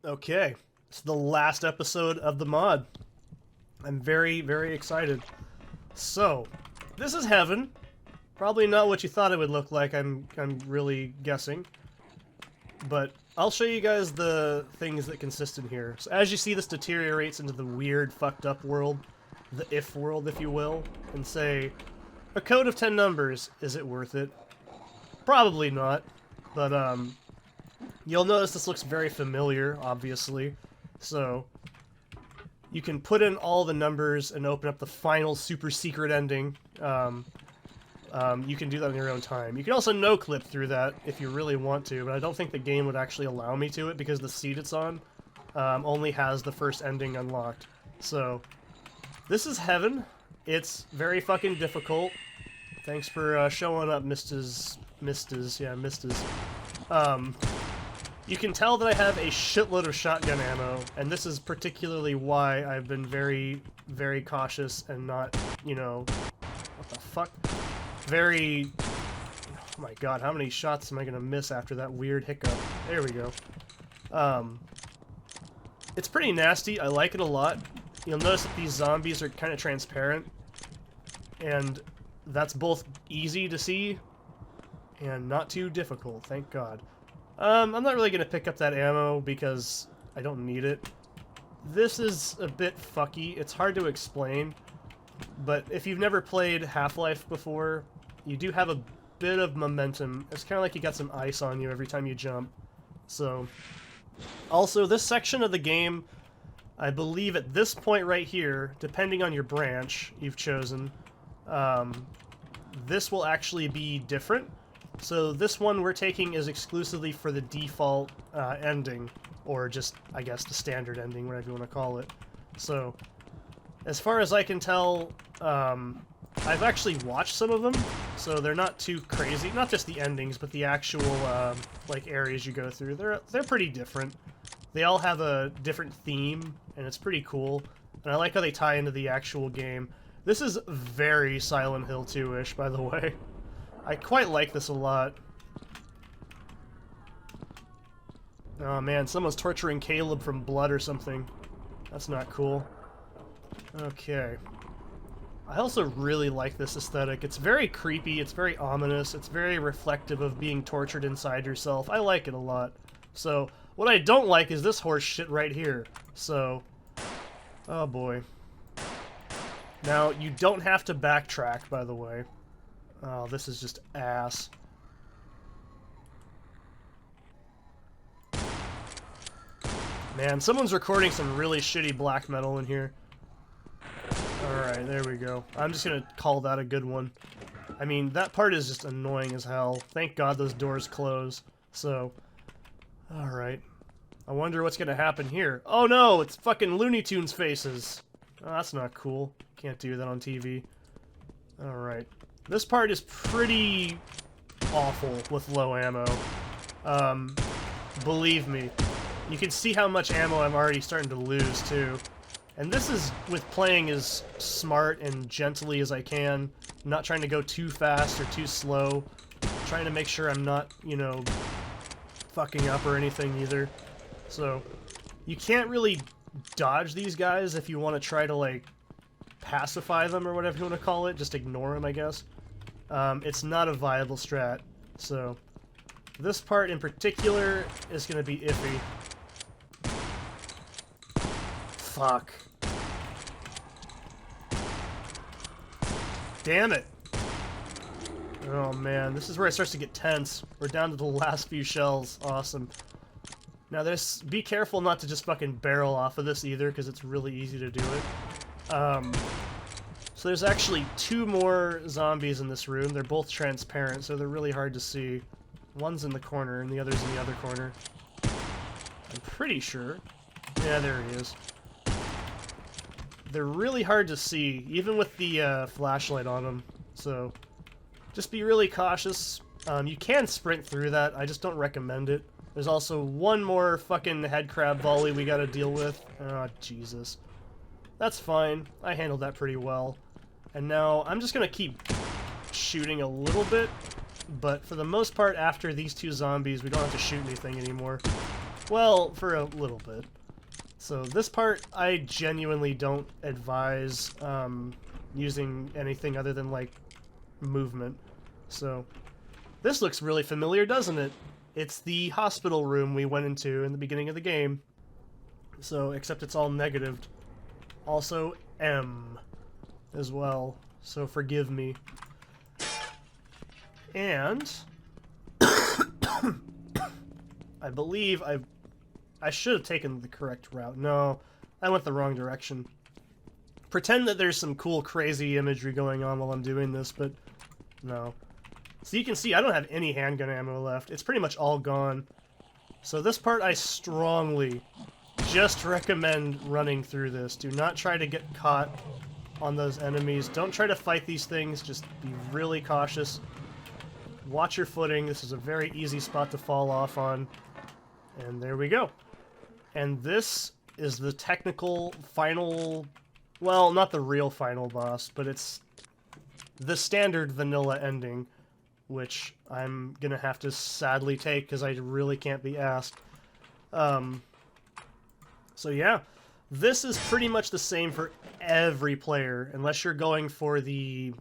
Okay, it's the last episode of the mod. I'm very, very excited. So, this is heaven. Probably not what you thought it would look like, I'm really guessing. But I'll show you guys the things that consist in here. So as you see, this deteriorates into the weird, fucked up world. The if world, if you will. And say, a code of 10 numbers, is it worth it? Probably not. But, you'll notice this looks very familiar, obviously. So, you can put in all the numbers and open up the final super secret ending. You can do that in your own time. You can also no-clip through that if you really want to, but I don't think the game would actually allow me to it because the seat it's on only has the first ending unlocked. So, this is heaven. It's very fucking difficult. Thanks for showing up, Mrs. Yeah, Mrs. You can tell that I have a shitload of shotgun ammo, and this is particularly why I've been very, very cautious and not, you know... What the fuck? Very... Oh my god, how many shots am I gonna miss after that weird hiccup? There we go. It's pretty nasty. I like it a lot. You'll notice that these zombies are kind of transparent, and that's both easy to see and not too difficult, thank god. I'm not really going to pick up that ammo because I don't need it. This is a bit fucky. It's hard to explain, but if you've never played Half-Life before, you do have a bit of momentum. It's kind of like you got some ice on you every time you jump. So, also, this section of the game, I believe at this point right here, depending on your branch you've chosen, this will actually be different. So this one we're taking is exclusively for the default ending, or just, I guess, the standard ending, whatever you want to call it. So, as far as I can tell, I've actually watched some of them, so they're not too crazy. Not just the endings, but the actual, like, areas you go through. They're pretty different. They all have a different theme, and it's pretty cool. And I like how they tie into the actual game. This is very Silent Hill 2-ish, by the way. I quite like this a lot. Oh man, someone's torturing Caleb from blood or something. That's not cool. Okay. I also really like this aesthetic. It's very creepy, it's very ominous, it's very reflective of being tortured inside yourself. I like it a lot. So, what I don't like is this horse shit right here. So, oh boy. Now, you don't have to backtrack, by the way. Oh, this is just ass. Man, someone's recording some really shitty black metal in here. Alright, there we go. I'm just gonna call that a good one. I mean, that part is just annoying as hell. Thank God those doors close. So, alright. I wonder what's gonna happen here. Oh no, it's fucking Looney Tunes faces. Oh, that's not cool. Can't do that on TV. Alright. This part is pretty awful with low ammo. Believe me. You can see how much ammo I'm already starting to lose, too. And this is with playing as smart and gently as I can. I'm not trying to go too fast or too slow. I'm trying to make sure I'm not, you know, fucking up or anything either. So, you can't really dodge these guys if you want to try to, like, pacify them or whatever you want to call it. Just ignore them, I guess. It's not a viable strat. So, this part in particular is going to be iffy. Fuck. Damn it. Oh man, this is where it starts to get tense. We're down to the last few shells. Awesome. Now be careful not to just fucking barrel off of this either, because it's really easy to do it. So there's actually 2 more zombies in this room. They're both transparent, so they're really hard to see. One's in the corner, and the other's in the other corner. I'm pretty sure. Yeah, there he is. They're really hard to see, even with the flashlight on them. So, just be really cautious. You can sprint through that, I just don't recommend it. There's also one more fucking headcrab volley we gotta deal with. Oh, Jesus. That's fine. I handled that pretty well. And now, I'm just gonna keep shooting a little bit, but for the most part, after these 2 zombies, we don't have to shoot anything anymore. Well, for a little bit. So this part, I genuinely don't advise using anything other than, like, movement. So, this looks really familiar, doesn't it? It's the hospital room we went into in the beginning of the game. So, except it's all negatived. Also, M as well. So, forgive me. And I believe I should have taken the correct route. No, I went the wrong direction. Pretend that there's some cool, crazy imagery going on while I'm doing this, but no. So you can see I don't have any handgun ammo left. It's pretty much all gone. So this part I strongly just recommend running through this. Do not try to get caught on those enemies. Don't try to fight these things. Just be really cautious. Watch your footing. This is a very easy spot to fall off on. And there we go. And this is the technical final... Well, not the real final boss, but it's the standard vanilla ending, which I'm gonna have to sadly take because I really can't be asked. So yeah, this is pretty much the same for every player, unless you're going for the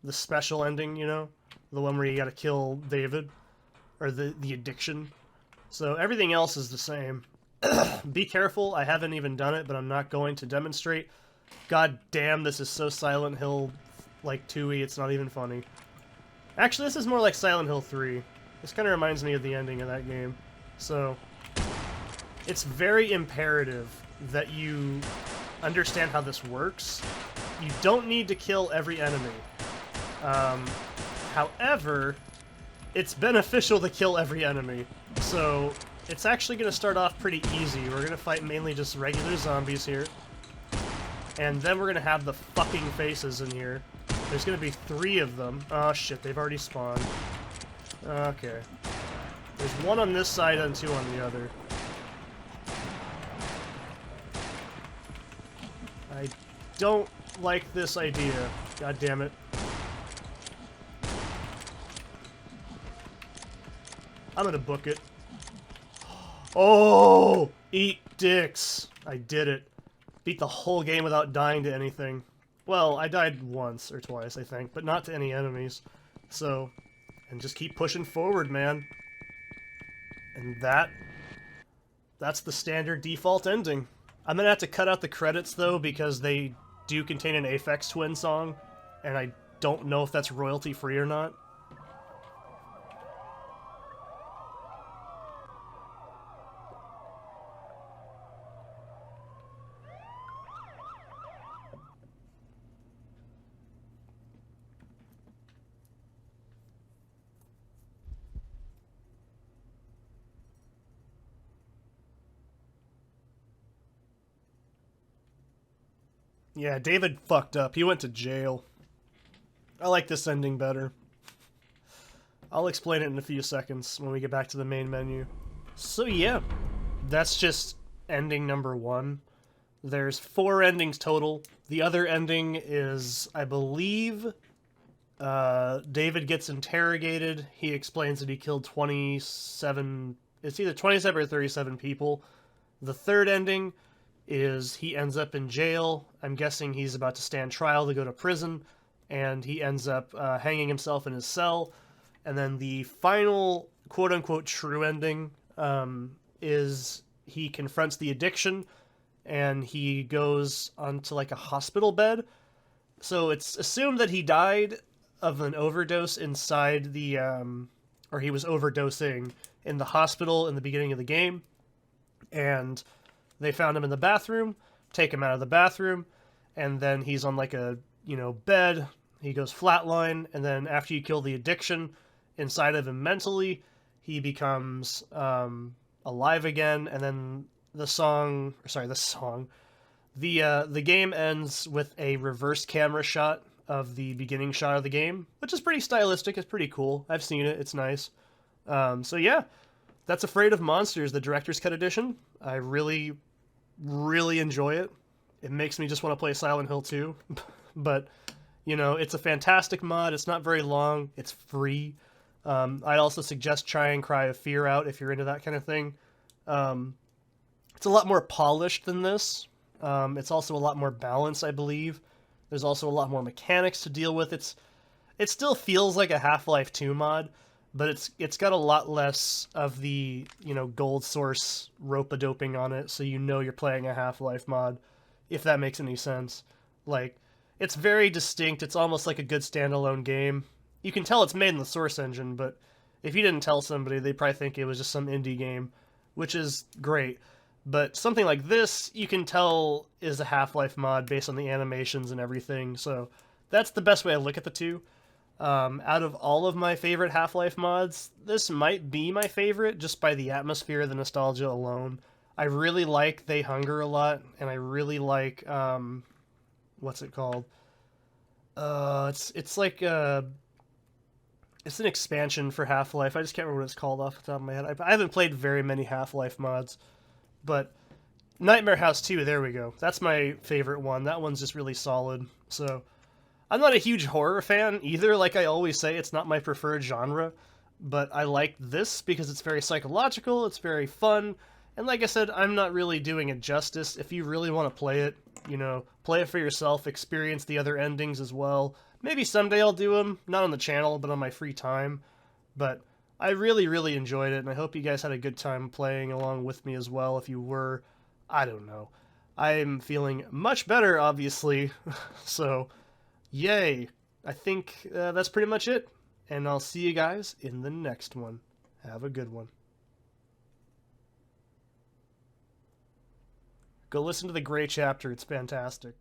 special ending, you know? The one where you gotta kill David, or the addiction. So everything else is the same. Be careful, I haven't even done it, but I'm not going to demonstrate. God damn, this is so Silent Hill, like, 2-y, it's not even funny. Actually, this is more like Silent Hill 3. This kind of reminds me of the ending of that game. So, it's very imperative that you understand how this works. You don't need to kill every enemy. However, it's beneficial to kill every enemy. So, it's actually going to start off pretty easy. We're going to fight mainly just regular zombies here. And then we're going to have the fucking faces in here. There's going to be 3 of them. Oh shit, they've already spawned. Okay. There's 1 on this side and 2 on the other. I don't like this idea. God damn it. I'm gonna book it. Oh! Eat dicks! I did it. Beat the whole game without dying to anything. Well, I died once or twice, I think, but not to any enemies. So, and just keep pushing forward, man. And that's the standard default ending. I'm gonna have to cut out the credits, though, because they do contain an Aphex Twin song, and I don't know if that's royalty-free or not. Yeah, David fucked up. He went to jail. I like this ending better. I'll explain it in a few seconds when we get back to the main menu. So yeah, that's just ending number 1. There's 4 endings total. The other ending is, I believe, David gets interrogated. He explains that he killed 27... It's either 27 or 37 people. The third ending is he ends up in jail. I'm guessing he's about to stand trial to go to prison, and he ends up hanging himself in his cell. And then the final quote-unquote true ending is he confronts the addiction, and he goes onto like a hospital bed. So it's assumed that he died of an overdose inside the, or he was overdosing in the hospital in the beginning of the game. And they found him in the bathroom, take him out of the bathroom, and then he's on like a, bed. He goes flatline, and then after you kill the addiction inside of him mentally, he becomes alive again, and then the game ends with a reverse camera shot of the beginning shot of the game, which is pretty stylistic. It's pretty cool. I've seen it. It's nice. So yeah, that's Afraid of Monsters, the Director's Cut Edition. I really, really enjoy it. It makes me just want to play Silent Hill 2. But, it's a fantastic mod. It's not very long. It's free. I'd also suggest trying Cry of Fear out if you're into that kind of thing. It's a lot more polished than this. It's also a lot more balanced, I believe. There's also a lot more mechanics to deal with. It still feels like a Half-Life 2 mod, but it's got a lot less of the, gold source rope-a-doping on it, so you know you're playing a Half-Life mod, if that makes any sense. Like, it's very distinct. It's almost like a good standalone game. You can tell it's made in the Source engine, but if you didn't tell somebody, they'd probably think it was just some indie game, which is great. But something like this, you can tell is a Half-Life mod based on the animations and everything, so that's the best way I look at the two. Out of all of my favorite Half-Life mods, this might be my favorite just by the atmosphere, the nostalgia alone. I really like They Hunger a lot, and I really like, what's it called? It's like, it's an expansion for Half-Life. I just can't remember what it's called off the top of my head. I haven't played very many Half-Life mods, but Nightmare House 2, there we go. That's my favorite one. That one's just really solid, so... I'm not a huge horror fan either, like I always say, it's not my preferred genre, but I like this because it's very psychological, it's very fun, and like I said, I'm not really doing it justice. If you really want to play it, play it for yourself, experience the other endings as well. Maybe someday I'll do them, not on the channel, but on my free time, but I really, really enjoyed it, and I hope you guys had a good time playing along with me as well. If you were, I don't know. I'm feeling much better, obviously, so... Yay! I think that's pretty much it, and I'll see you guys in the next one. Have a good one. Go listen to the Gray chapter, it's fantastic.